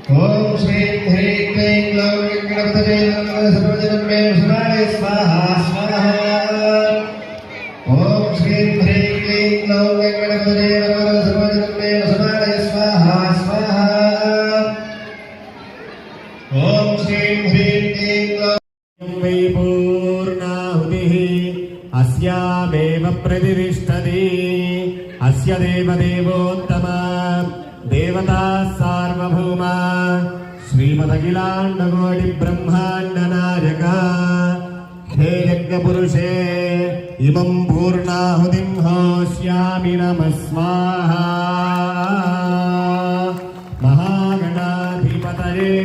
ఓం శ్రీ హ్రీం క్లీం గ్లౌం గణపతయే నమః సర్వజనం మే స్మరాయ స్వాహా స్వాహా ఓం శ్రీ హ్రీం క్లీం గ్లౌం గణపతయే నమః సర్వజనం మే స్మరాయ స్వాహా స్వాహా ఓం శ్రీ హ్రీం క్లీం గ్లౌం వై పూర్ణాహుతిః అస్యామేవ ప్రతిష్టతి అస్య దేవదేవోత్తమ దేవతా సార్వభౌమ శ్రీమదఖిలాండకోటి బ్రహ్మాండ నాయక హే యజ్ఞపురుషే ఇమం పూర్ణాహుతిం హోష్యామి నమః స్వాహా మహాగణాధిపతయే